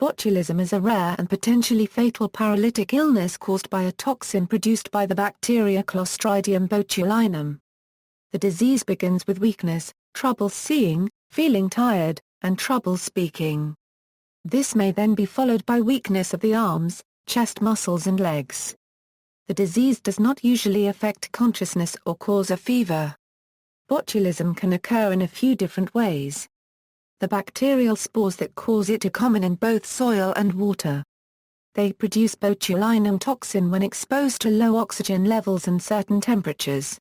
botulism is a rare and potentially fatal paralytic illness caused by a toxin produced by the bacteria Clostridium botulinum. The disease begins with weakness, trouble seeing, feeling tired, and trouble speaking. This may then be followed by weakness of the arms, chest muscles and legs. The disease does not usually affect consciousness or cause a fever. Botulism can occur in a few different ways. The bacterial spores that cause it are common in both soil and water. They produce botulinum toxin when exposed to low oxygen levels and certain temperatures.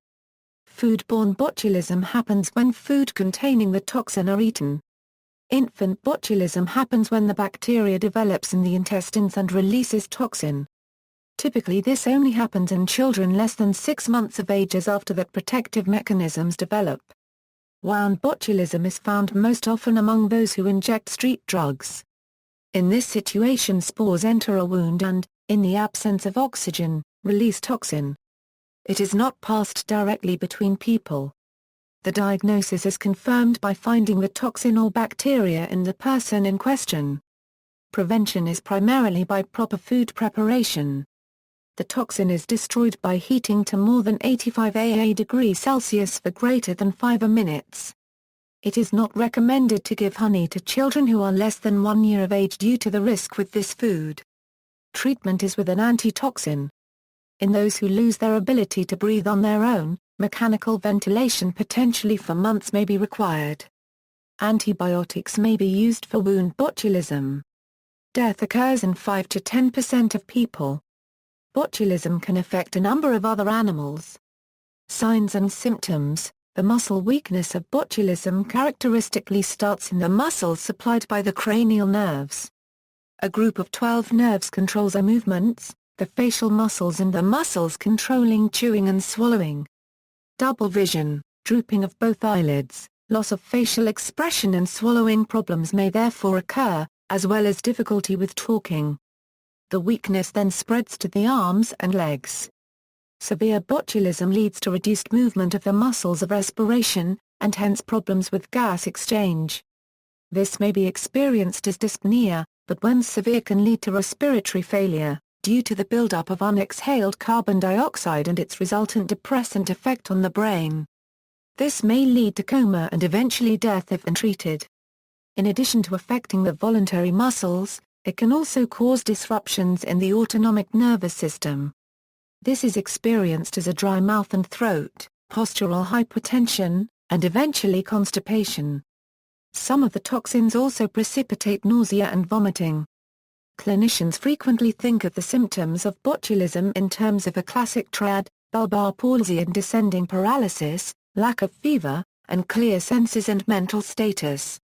Foodborne botulism happens when food containing the toxin are eaten. Infant botulism happens when the bacteria develops in the intestines and releases toxin. Typically this only happens in children less than 6 months of age as after that protective mechanisms develop. Wound botulism is found most often among those who inject street drugs. In this situation spores enter a wound and, in the absence of oxygen, release toxin. It is not passed directly between people. The diagnosis is confirmed by finding the toxin or bacteria in the person in question. Prevention is primarily by proper food preparation. The toxin is destroyed by heating to more than 85 degrees Celsius for greater than 5 minutes. It is not recommended to give honey to children who are less than 1 year of age due to the risk with this food. Treatment is with an antitoxin. In those who lose their ability to breathe on their own, mechanical ventilation potentially for months may be required. Antibiotics may be used for wound botulism. Death occurs in 5 to 10% of people. Botulism can affect a number of other animals. Signs and symptoms. The muscle weakness of botulism characteristically starts in the muscles supplied by the cranial nerves. A group of 12 nerves controls our movements, the facial muscles and the muscles controlling chewing and swallowing. Double vision, drooping of both eyelids, loss of facial expression and swallowing problems may therefore occur, as well as difficulty with talking. The weakness then spreads to the arms and legs. Severe botulism leads to reduced movement of the muscles of respiration, and hence problems with gas exchange. This may be experienced as dyspnea, but when severe can lead to respiratory failure, due to the buildup of unexhaled carbon dioxide and its resultant depressant effect on the brain. This may lead to coma and eventually death if untreated. In addition to affecting the voluntary muscles, it can also cause disruptions in the autonomic nervous system. This is experienced as a dry mouth and throat, postural hypertension, and eventually constipation. Some of the toxins also precipitate nausea and vomiting. Clinicians frequently think of the symptoms of botulism in terms of a classic triad: bulbar palsy and descending paralysis, lack of fever, and clear senses and mental status.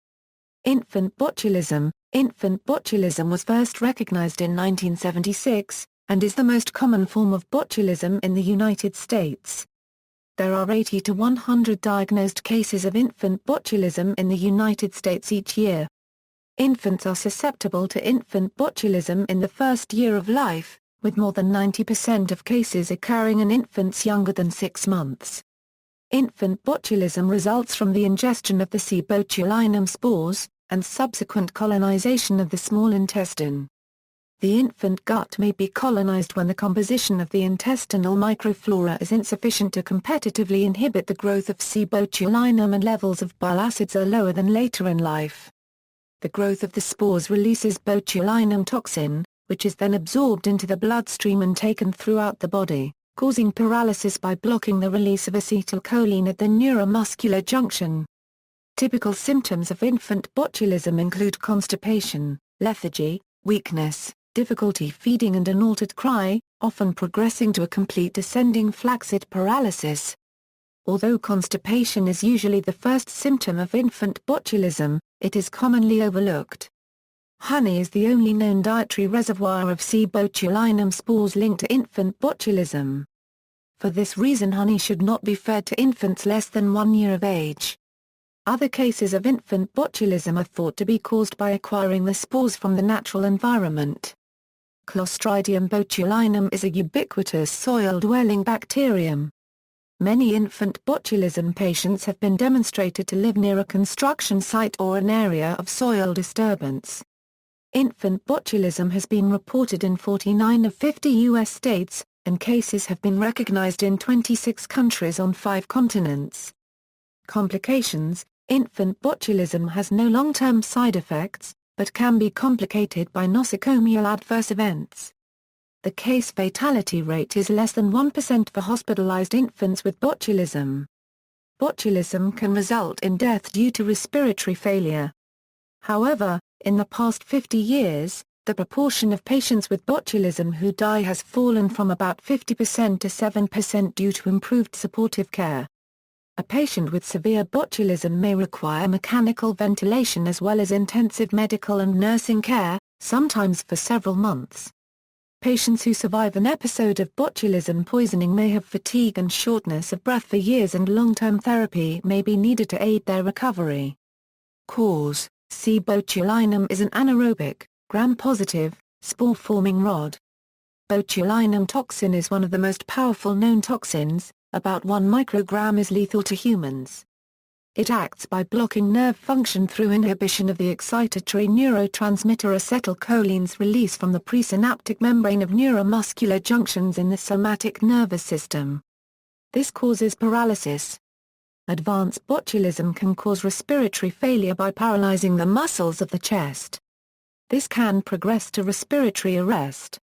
Infant botulism. Infant botulism was first recognized in 1976, and is the most common form of botulism in the United States. There are 80 to 100 diagnosed cases of infant botulism in the United States each year. Infants are susceptible to infant botulism in the first year of life, with more than 90% of cases occurring in infants younger than 6 months. Infant botulism results from the ingestion of the C. botulinum spores, and subsequent colonization of the small intestine. The infant gut may be colonized when the composition of the intestinal microflora is insufficient to competitively inhibit the growth of C. botulinum and levels of bile acids are lower than later in life. The growth of the spores releases botulinum toxin, which is then absorbed into the bloodstream and taken throughout the body, causing paralysis by blocking the release of acetylcholine at the neuromuscular junction. Typical symptoms of infant botulism include constipation, lethargy, weakness, difficulty feeding and an altered cry, often progressing to a complete descending flaccid paralysis. Although constipation is usually the first symptom of infant botulism, it is commonly overlooked. Honey is the only known dietary reservoir of C. botulinum spores linked to infant botulism. For this reason honey should not be fed to infants less than 1 year of age. Other cases of infant botulism are thought to be caused by acquiring the spores from the natural environment. Clostridium botulinum is a ubiquitous soil-dwelling bacterium. Many infant botulism patients have been demonstrated to live near a construction site or an area of soil disturbance. Infant botulism has been reported in 49 of 50 U.S. states, and cases have been recognized in 26 countries on 5 continents. Complications: infant botulism has no long-term side effects, but can be complicated by nosocomial adverse events. The case fatality rate is less than 1% for hospitalized infants with botulism. Botulism can result in death due to respiratory failure. However, in the past 50 years, the proportion of patients with botulism who die has fallen from about 50% to 7% due to improved supportive care. A patient with severe botulism may require mechanical ventilation as well as intensive medical and nursing care, sometimes for several months. Patients who survive an episode of botulism poisoning may have fatigue and shortness of breath for years, and long-term therapy may be needed to aid their recovery. Cause: C. botulinum is an anaerobic, gram-positive, spore-forming rod. Botulinum toxin is one of the most powerful known toxins. About 1 microgram is lethal to humans. It acts by blocking nerve function through inhibition of the excitatory neurotransmitter acetylcholine's release from the presynaptic membrane of neuromuscular junctions in the somatic nervous system. This causes paralysis. Advanced botulism can cause respiratory failure by paralyzing the muscles of the chest. This can progress to respiratory arrest.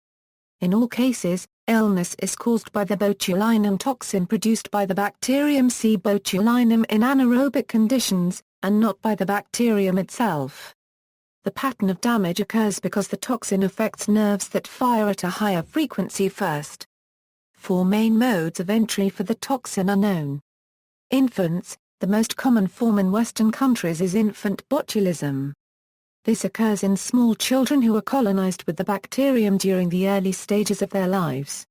In all cases, illness is caused by the botulinum toxin produced by the bacterium C. botulinum in anaerobic conditions, and not by the bacterium itself. The pattern of damage occurs because the toxin affects nerves that fire at a higher frequency first. 4 main modes of entry for the toxin are known. Infants: the most common form in Western countries is infant botulism. This occurs in small children who are colonized with the bacterium during the early stages of their lives.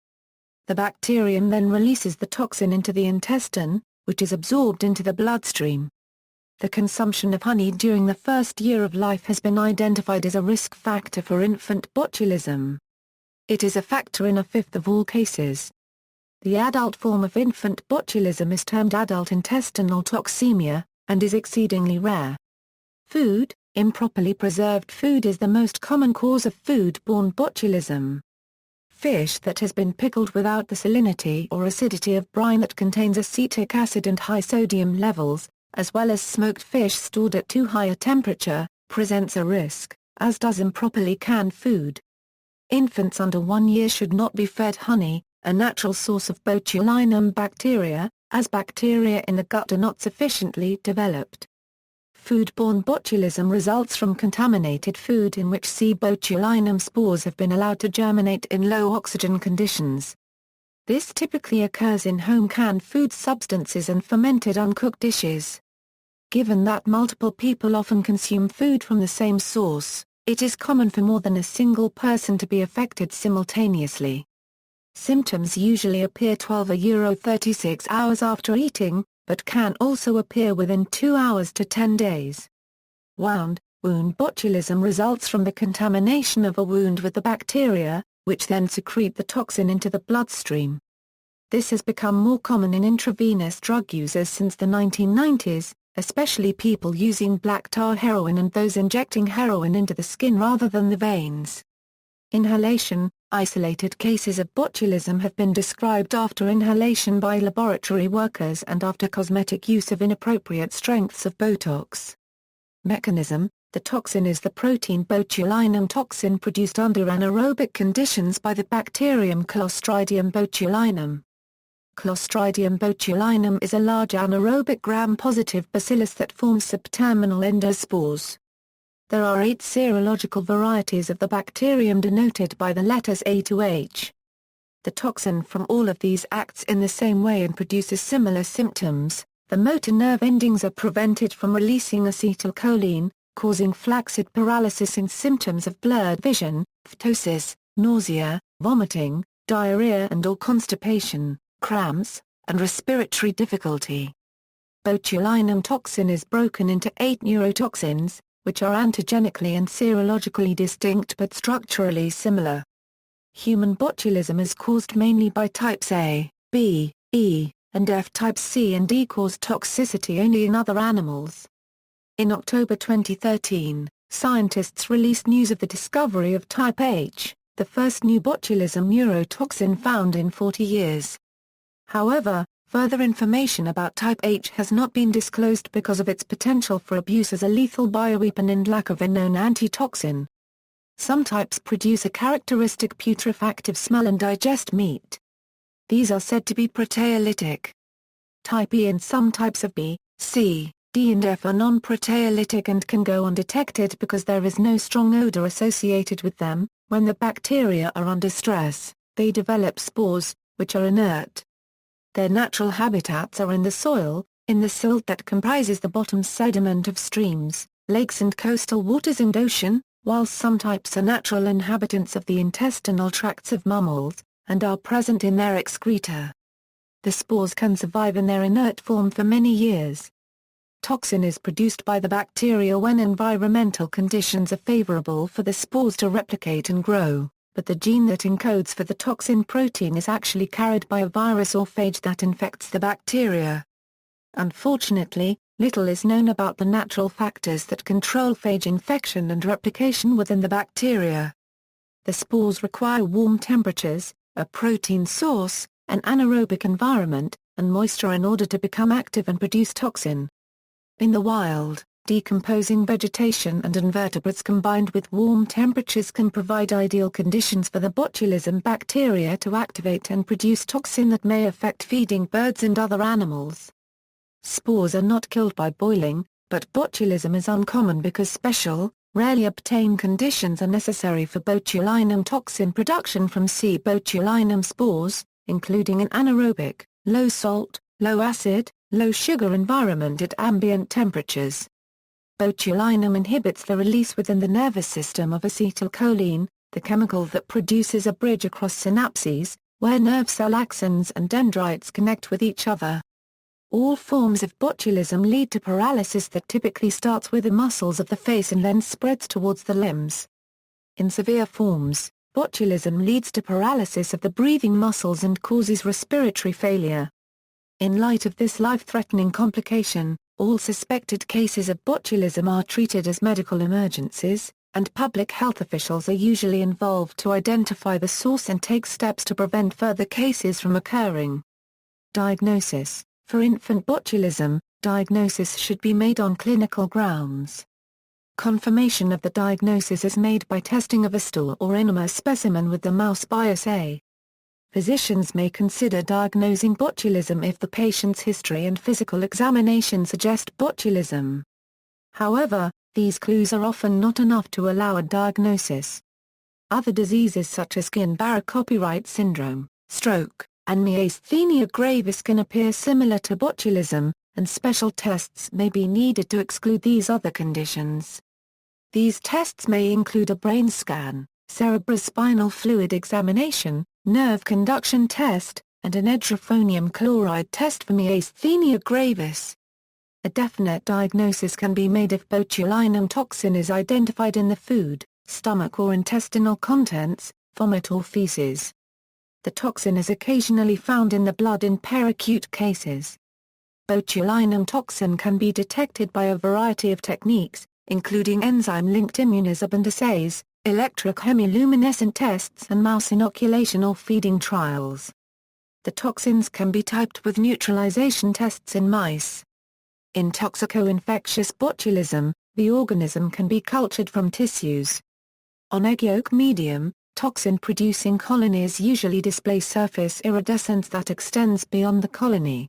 The bacterium then releases the toxin into the intestine, which is absorbed into the bloodstream. The consumption of honey during the first year of life has been identified as a risk factor for infant botulism. It is a factor in 1/5 of all cases. The adult form of infant botulism is termed adult intestinal toxemia, and is exceedingly rare. Food: improperly preserved food is the most common cause of foodborne botulism. Fish that has been pickled without the salinity or acidity of brine that contains acetic acid and high sodium levels, as well as smoked fish stored at too high a temperature, presents a risk, as does improperly canned food. Infants under 1 year should not be fed honey, a natural source of botulinum bacteria, as bacteria in the gut are not sufficiently developed. Foodborne botulism results from contaminated food in which C. botulinum spores have been allowed to germinate in low oxygen conditions. This typically occurs in home canned food substances and fermented uncooked dishes. Given that multiple people often consume food from the same source, it is common for more than a single person to be affected simultaneously. Symptoms usually appear 12–36 hours after eating, but can also appear within 2 hours to 10 days. Wound botulism results from the contamination of a wound with the bacteria, which then secrete the toxin into the bloodstream. This has become more common in intravenous drug users since the 1990s, especially people using black tar heroin and those injecting heroin into the skin rather than the veins. Inhalation: isolated cases of botulism have been described after inhalation by laboratory workers and after cosmetic use of inappropriate strengths of Botox. Mechanism: the toxin is the protein botulinum toxin produced under anaerobic conditions by the bacterium Clostridium botulinum. Clostridium botulinum is a large anaerobic gram-positive bacillus that forms subterminal endospores. There are 8 serological varieties of the bacterium denoted by the letters A to H. The toxin from all of these acts in the same way and produces similar symptoms. The motor nerve endings are prevented from releasing acetylcholine, causing flaccid paralysis and symptoms of blurred vision, ptosis, nausea, vomiting, diarrhea and/or constipation, cramps, and respiratory difficulty. Botulinum toxin is broken into 8 neurotoxins, which are antigenically and serologically distinct but structurally similar. Human botulism is caused mainly by types A, B, E, and F. Types C and D cause toxicity only in other animals. In October 2013, scientists released news of the discovery of type H, the first new botulism neurotoxin found in 40 years. However, further information about type H has not been disclosed because of its potential for abuse as a lethal bioweapon and lack of a known antitoxin. Some types produce a characteristic putrefactive smell and digest meat. These are said to be proteolytic. Type E and some types of B, C, D and F are non-proteolytic and can go undetected because there is no strong odor associated with them. When the bacteria are under stress, they develop spores, which are inert. Their natural habitats are in the soil, in the silt that comprises the bottom sediment of streams, lakes and coastal waters and ocean, while some types are natural inhabitants of the intestinal tracts of mammals, and are present in their excreta. The spores can survive in their inert form for many years. Toxin is produced by the bacteria when environmental conditions are favorable for the spores to replicate and grow, but the gene that encodes for the toxin protein is actually carried by a virus or phage that infects the bacteria. Unfortunately, little is known about the natural factors that control phage infection and replication within the bacteria. The spores require warm temperatures, a protein source, an anaerobic environment, and moisture in order to become active and produce toxin. In the wild, decomposing vegetation and invertebrates combined with warm temperatures can provide ideal conditions for the botulism bacteria to activate and produce toxin that may affect feeding birds and other animals. Spores are not killed by boiling, but botulism is uncommon because special, rarely obtained conditions are necessary for botulinum toxin production from C. botulinum spores, including an anaerobic, low-salt, low-acid, low-sugar environment at ambient temperatures. Botulinum inhibits the release within the nervous system of acetylcholine, the chemical that produces a bridge across synapses, where nerve cell axons and dendrites connect with each other. All forms of botulism lead to paralysis that typically starts with the muscles of the face and then spreads towards the limbs. In severe forms, botulism leads to paralysis of the breathing muscles and causes respiratory failure. In light of this life-threatening complication, all suspected cases of botulism are treated as medical emergencies, and public health officials are usually involved to identify the source and take steps to prevent further cases from occurring. Diagnosis: for infant botulism, diagnosis should be made on clinical grounds. Confirmation of the diagnosis is made by testing of a stool or enema specimen with the mouse biopsy. Physicians may consider diagnosing botulism if the patient's history and physical examination suggest botulism. However, these clues are often not enough to allow a diagnosis. Other diseases such as Guillain-Barré copyright syndrome, stroke, and myasthenia gravis can appear similar to botulism, and special tests may be needed to exclude these other conditions. These tests may include a brain scan, cerebrospinal fluid examination, nerve conduction test, and an edrophonium chloride test for myasthenia gravis. A definite diagnosis can be made if botulinum toxin is identified in the food, stomach or intestinal contents, vomit or feces. The toxin is occasionally found in the blood in peracute cases. Botulinum toxin can be detected by a variety of techniques, including enzyme-linked immunohistochemistry, electrochemiluminescent tests and mouse inoculation or feeding trials. The toxins can be typed with neutralization tests in mice. In toxico-infectious botulism, the organism can be cultured from tissues. On egg yolk medium, toxin-producing colonies usually display surface iridescence that extends beyond the colony.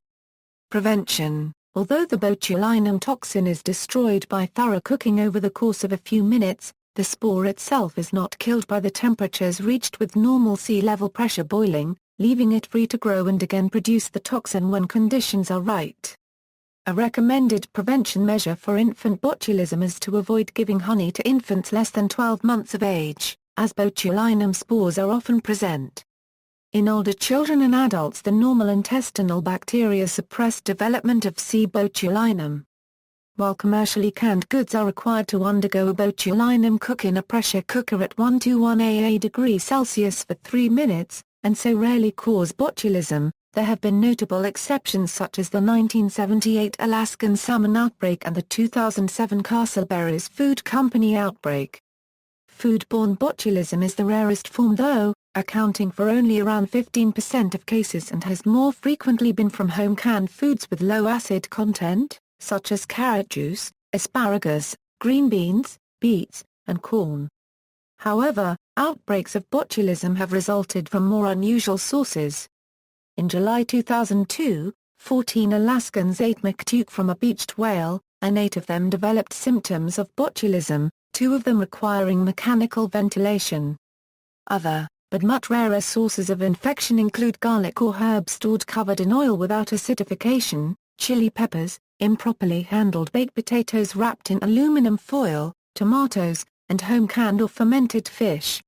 Prevention: although the botulinum toxin is destroyed by thorough cooking over the course of a few minutes, the spore itself is not killed by the temperatures reached with normal sea level pressure boiling, leaving it free to grow and again produce the toxin when conditions are right. A recommended prevention measure for infant botulism is to avoid giving honey to infants less than 12 months of age, as botulinum spores are often present. In older children and adults, the normal intestinal bacteria suppress development of C. botulinum. While commercially canned goods are required to undergo a botulinum cook in a pressure cooker at 121 degrees Celsius for 3 minutes, and so rarely cause botulism, There have been notable exceptions such as the 1978 Alaskan salmon outbreak and the 2007 Castleberry's Food Company outbreak. Foodborne botulism is the rarest form though, accounting for only around 15% of cases, and has more frequently been from home canned foods with low acid content, such as carrot juice, asparagus, green beans, beets, and corn. However, outbreaks of botulism have resulted from more unusual sources. In July 2002, 14 Alaskans ate ʻbʒtʃʉlɪzəm from a beached whale, and 8 of them developed symptoms of botulism, 2 of them requiring mechanical ventilation. Other, but much rarer sources of infection include garlic or herbs stored covered in oil without acidification, chili peppers, improperly handled baked potatoes wrapped in aluminum foil, tomatoes, and home-canned or fermented fish.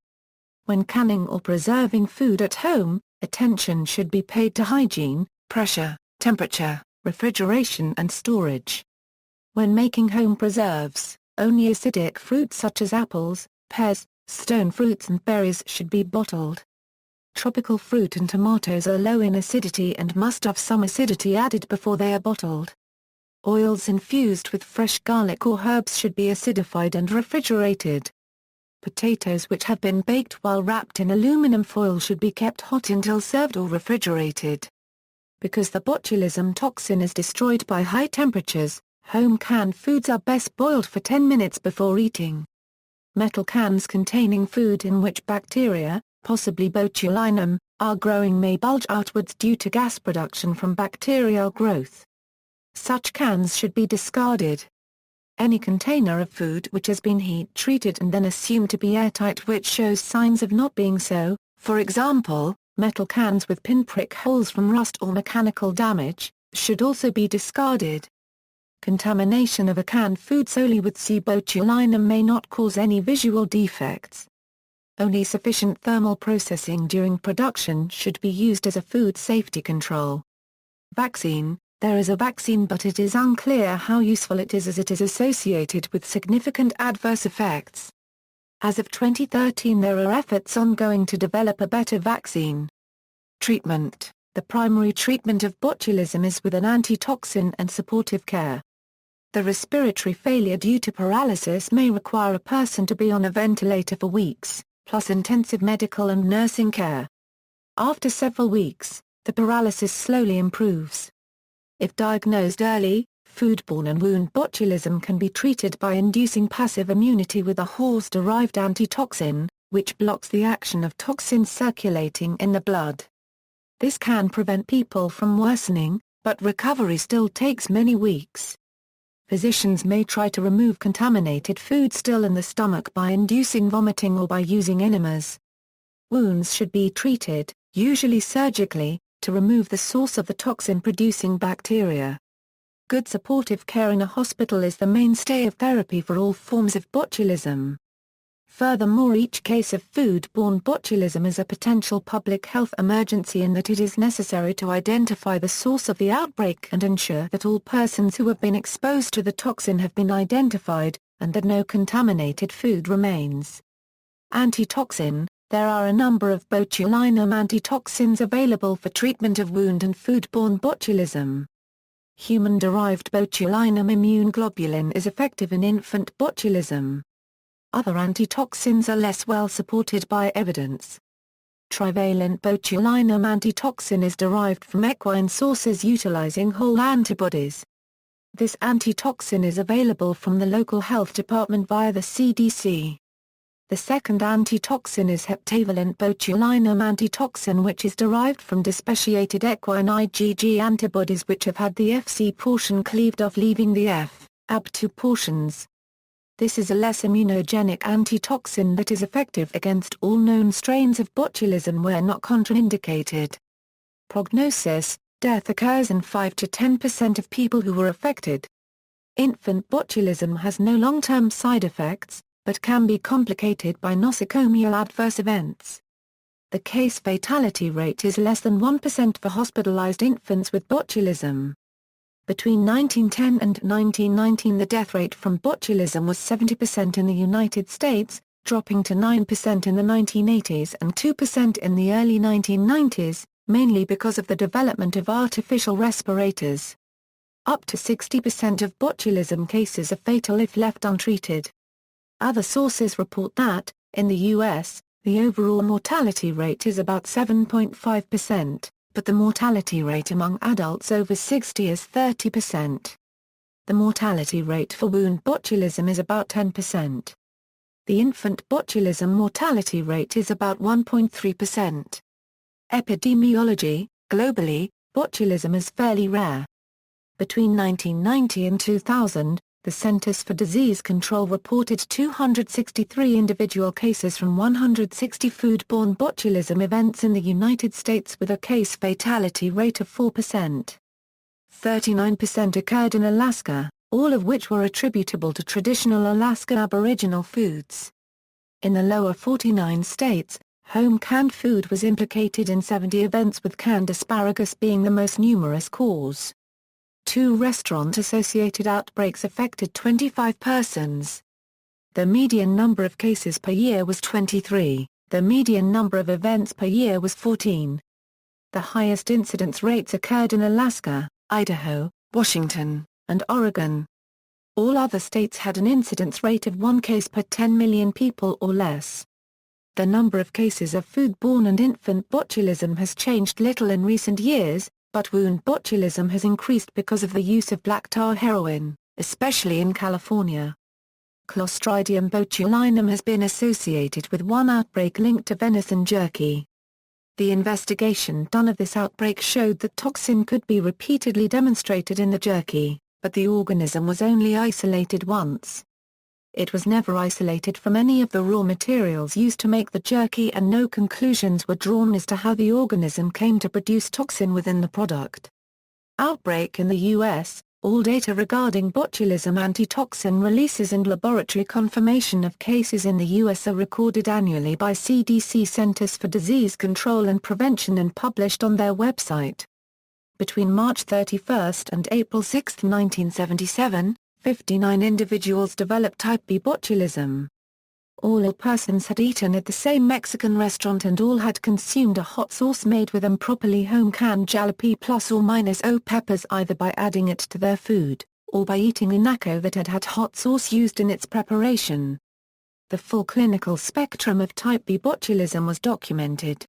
When canning or preserving food at home, attention should be paid to hygiene, pressure, temperature, refrigeration and storage. When making home preserves, only acidic fruits such as apples, pears, stone fruits and berries should be bottled. Tropical fruit and tomatoes are low in acidity and must have some acidity added before they are bottled. Oils infused with fresh garlic or herbs should be acidified and refrigerated. Potatoes which have been baked while wrapped in aluminum foil should be kept hot until served or refrigerated. Because the botulism toxin is destroyed by high temperatures, home canned foods are best boiled for 10 minutes before eating. Metal cans containing food in which bacteria, possibly botulinum, are growing may bulge outwards due to gas production from bacterial growth. Such cans should be discarded. Any container of food which has been heat-treated and then assumed to be airtight which shows signs of not being so, for example, metal cans with pinprick holes from rust or mechanical damage, should also be discarded. Contamination of a canned food solely with botulinum may not cause any visual defects. Only sufficient thermal processing during production should be used as a food safety control. Vaccine. There is a vaccine, but it is unclear how useful it is as it is associated with significant adverse effects. As of 2013 there are efforts ongoing to develop a better vaccine. Treatment. The primary treatment of botulism is with an antitoxin and supportive care. The respiratory failure due to paralysis may require a person to be on a ventilator for weeks, plus intensive medical and nursing care. After several weeks, the paralysis slowly improves. If diagnosed early, foodborne and wound botulism can be treated by inducing passive immunity with a horse-derived antitoxin, which blocks the action of toxins circulating in the blood. This can prevent people from worsening, but recovery still takes many weeks. Physicians may try to remove contaminated food still in the stomach by inducing vomiting or by using enemas. Wounds should be treated, usually surgically, to remove the source of the toxin-producing bacteria. Good supportive care in a hospital is the mainstay of therapy for all forms of botulism. Furthermore, each case of foodborne botulism is a potential public health emergency in that it is necessary to identify the source of the outbreak and ensure that all persons who have been exposed to the toxin have been identified, and that no contaminated food remains. Antitoxin. There are a number of botulinum antitoxins available for treatment of wound and foodborne botulism. Human-derived botulinum immune globulin is effective in infant botulism. Other antitoxins are less well supported by evidence. Trivalent botulinum antitoxin is derived from equine sources utilizing whole antibodies. This antitoxin is available from the local health department via the CDC. The second antitoxin is heptavalent botulinum antitoxin, which is derived from despeciated equine IgG antibodies which have had the Fc portion cleaved off, leaving the F-AB2 portions. This is a less immunogenic antitoxin that is effective against all known strains of botulism where not contraindicated. Prognosis. Death occurs in 5 to 10% of people who were affected. Infant botulism has no long-term side effects, but can be complicated by nosocomial adverse events. The case fatality rate is less than 1% for hospitalized infants with botulism. Between 1910 and 1919 the death rate from botulism was 70% in the United States, dropping to 9% in the 1980s and 2% in the early 1990s, mainly because of the development of artificial respirators. Up to 60% of botulism cases are fatal if left untreated. Other sources report that, in the U.S., the overall mortality rate is about 7.5%, but the mortality rate among adults over 60 is 30%. The mortality rate for wound botulism is about 10%. The infant botulism mortality rate is about 1.3%. Epidemiology: globally, botulism is fairly rare. Between 1990 and 2000, the Centers for Disease Control reported 263 individual cases from 160 foodborne botulism events in the United States with a case fatality rate of 4%. 39% occurred in Alaska, all of which were attributable to traditional Alaska Aboriginal foods. In the lower 49 states, home canned food was implicated in 70 events, with canned asparagus being the most numerous cause. 2 restaurant-associated outbreaks affected 25 persons. The median number of cases per year was 23, the median number of events per year was 14. The highest incidence rates occurred in Alaska, Idaho, Washington, and Oregon. All other states had an incidence rate of 1 case per 10 million people or less. The number of cases of foodborne and infant botulism has changed little in recent years, but wound botulism has increased because of the use of black tar heroin, especially in California. Clostridium botulinum has been associated with one outbreak linked to venison jerky. The investigation done of this outbreak showed that toxin could be repeatedly demonstrated in the jerky, but the organism was only isolated once. It was never isolated from any of the raw materials used to make the jerky, and no conclusions were drawn as to how the organism came to produce toxin within the product. Outbreak in the U.S. All data regarding botulism antitoxin releases and laboratory confirmation of cases in the U.S. are recorded annually by CDC Centers for Disease Control and Prevention and published on their website. Between March 31 and April 6, 1977, 59 individuals developed type B botulism. All ill persons had eaten at the same Mexican restaurant and all had consumed a hot sauce made with improperly home-canned jalapeno +or-O peppers, either by adding it to their food, or by eating a naco that had had hot sauce used in its preparation. The full clinical spectrum of type B botulism was documented.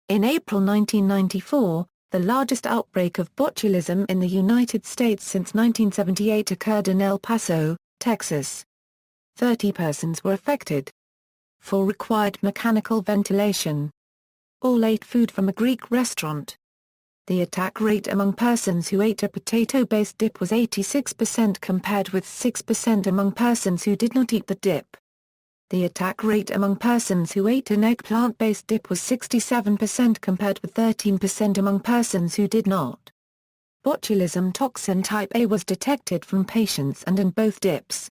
In April 1994, the largest outbreak of botulism in the United States since 1978 occurred in El Paso, Texas. 30 persons were affected. 4 required mechanical ventilation. All ate food from a Greek restaurant. The attack rate among persons who ate a potato-based dip was 86% compared with 6% among persons who did not eat the dip. The attack rate among persons who ate an eggplant-based dip was 67% compared with 13% among persons who did not. Botulism toxin type A was detected from patients and in both dips.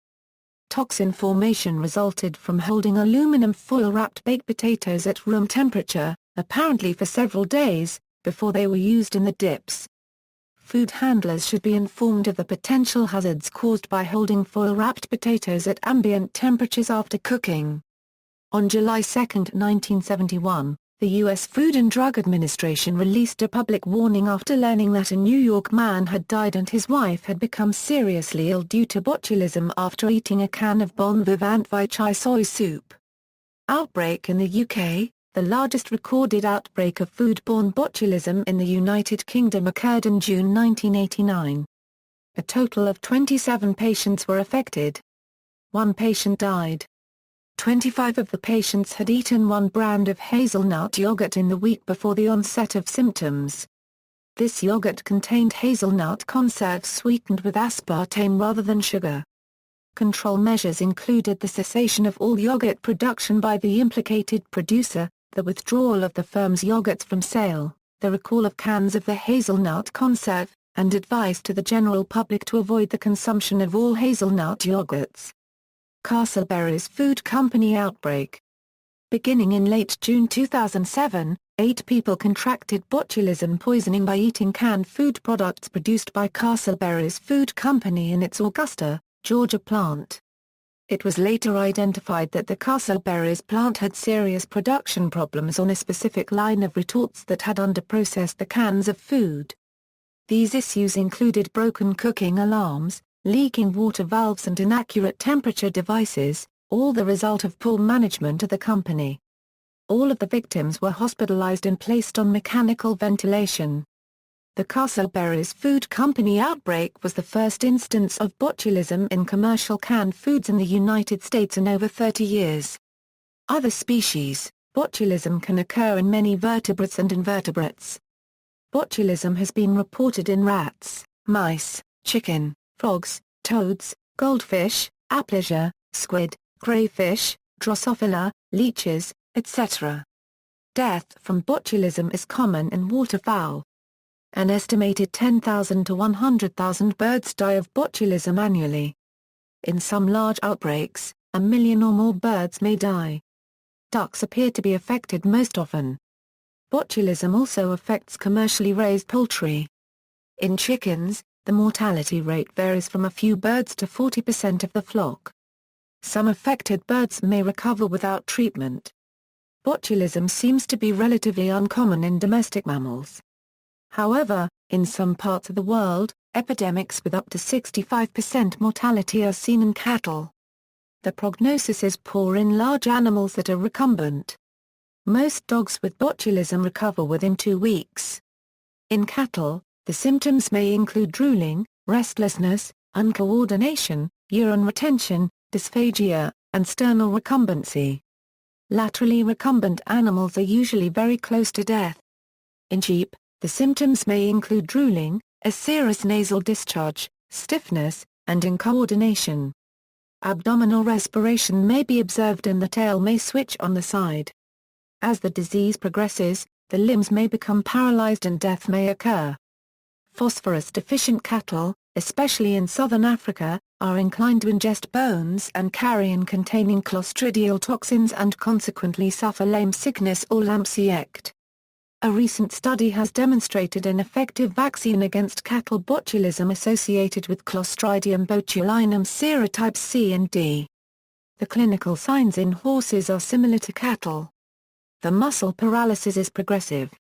Toxin formation resulted from holding aluminum foil-wrapped baked potatoes at room temperature, apparently for several days, before they were used in the dips. Food handlers should be informed of the potential hazards caused by holding foil-wrapped potatoes at ambient temperatures after cooking. On July 2, 1971, the U.S. Food and Drug Administration released a public warning after learning that a New York man had died and his wife had become seriously ill due to botulism after eating a can of Bon Vivant Vaichai soy soup. Outbreak in the UK. The largest recorded outbreak of foodborne botulism in the United Kingdom occurred in June 1989. A total of 27 patients were affected. 1 patient died. 25 of the patients had eaten one brand of hazelnut yogurt in the week before the onset of symptoms. This yogurt contained hazelnut conserves sweetened with aspartame rather than sugar. Control measures included the cessation of all yogurt production by the implicated producer, the withdrawal of the firm's yogurts from sale, the recall of cans of the hazelnut conserve, and advice to the general public to avoid the consumption of all hazelnut yogurts. Castleberry's Food Company outbreak. Beginning in late June 2007, 8 people contracted botulism poisoning by eating canned food products produced by Castleberry's Food Company in its Augusta, Georgia plant. It was later identified that the castleberries plant had serious production problems on a specific line of retorts that had underprocessed the cans of food. These issues included broken cooking alarms, leaking water valves and inaccurate temperature devices, all the result of poor management of the company. All of the victims were hospitalized and placed on mechanical ventilation. The Castleberries Food Company outbreak was the first instance of botulism in commercial canned foods in the United States in over 30 years. Other species, botulism can occur in many vertebrates and invertebrates. Botulism has been reported in rats, mice, chicken, frogs, toads, goldfish, aplysia, squid, crayfish, Drosophila, leeches, etc. Death from botulism is common in waterfowl. An estimated 10,000 to 100,000 birds die of botulism annually. In some large outbreaks, 1 million or more birds may die. Ducks appear to be affected most often. Botulism also affects commercially raised poultry. In chickens, the mortality rate varies from a few birds to 40% of the flock. Some affected birds may recover without treatment. Botulism seems to be relatively uncommon in domestic mammals. However, in some parts of the world, epidemics with up to 65% mortality are seen in cattle. The prognosis is poor in large animals that are recumbent. Most dogs with botulism recover within 2 weeks. In cattle, the symptoms may include drooling, restlessness, uncoordination, urine retention, dysphagia, and sternal recumbency. Laterally recumbent animals are usually very close to death. In sheep, the symptoms may include drooling, a serous nasal discharge, stiffness, and incoordination. Abdominal respiration may be observed and the tail may switch on the side. As the disease progresses, the limbs may become paralyzed and death may occur. Phosphorus-deficient cattle, especially in southern Africa, are inclined to ingest bones and carrion containing clostridial toxins and consequently suffer lame sickness or lampsiect. A recent study has demonstrated an effective vaccine against cattle botulism associated with Clostridium Botulinum serotypes C and D. The clinical signs in horses are similar to cattle. The muscle paralysis is progressive.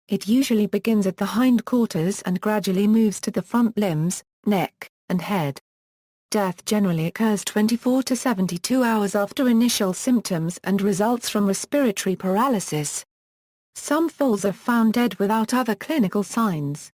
It usually begins at the hindquarters and gradually moves to the front limbs, neck, and head. Death generally occurs 24 to 72 hours after initial symptoms and results from respiratory paralysis. Some foals are found dead without other clinical signs.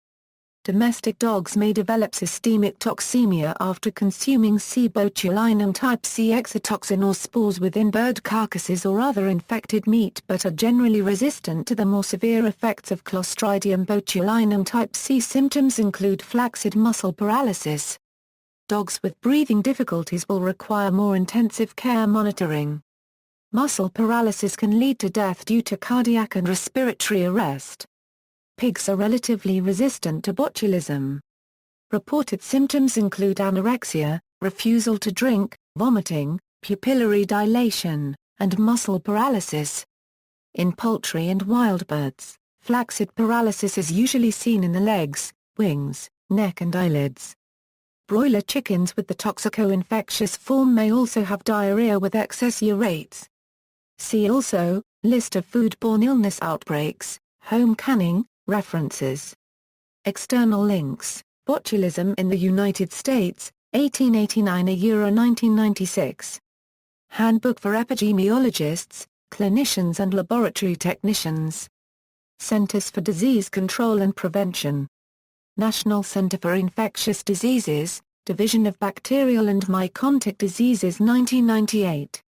Domestic dogs may develop systemic toxemia after consuming C. botulinum type C exotoxin or spores within bird carcasses or other infected meat but are generally resistant to the more severe effects of Clostridium botulinum type C. Symptoms include flaccid muscle paralysis. Dogs with breathing difficulties will require more intensive care monitoring. Muscle paralysis can lead to death due to cardiac and respiratory arrest. Pigs are relatively resistant to botulism. Reported symptoms include anorexia, refusal to drink, vomiting, pupillary dilation, and muscle paralysis. In poultry and wild birds, flaccid paralysis is usually seen in the legs, wings, neck and eyelids. Broiler chickens with the toxico-infectious form may also have diarrhea with excess urates. See also, List of foodborne illness outbreaks, home canning, references. External links, Botulism in the United States, 1889–1996. Handbook for Epidemiologists, Clinicians and Laboratory Technicians. Centers for Disease Control and Prevention. National Center for Infectious Diseases, Division of Bacterial and Mycotic Diseases 1998.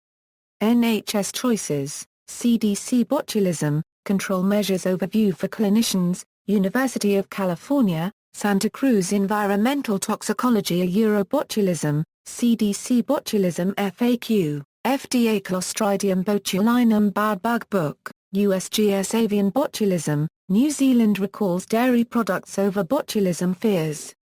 NHS Choices, CDC Botulism, Control Measures Overview for Clinicians, University of California, Santa Cruz Environmental Toxicology Botulism, CDC Botulism FAQ, FDA Clostridium Botulinum Bad Bug Book, USGS Avian Botulism, New Zealand recalls dairy products over botulism fears.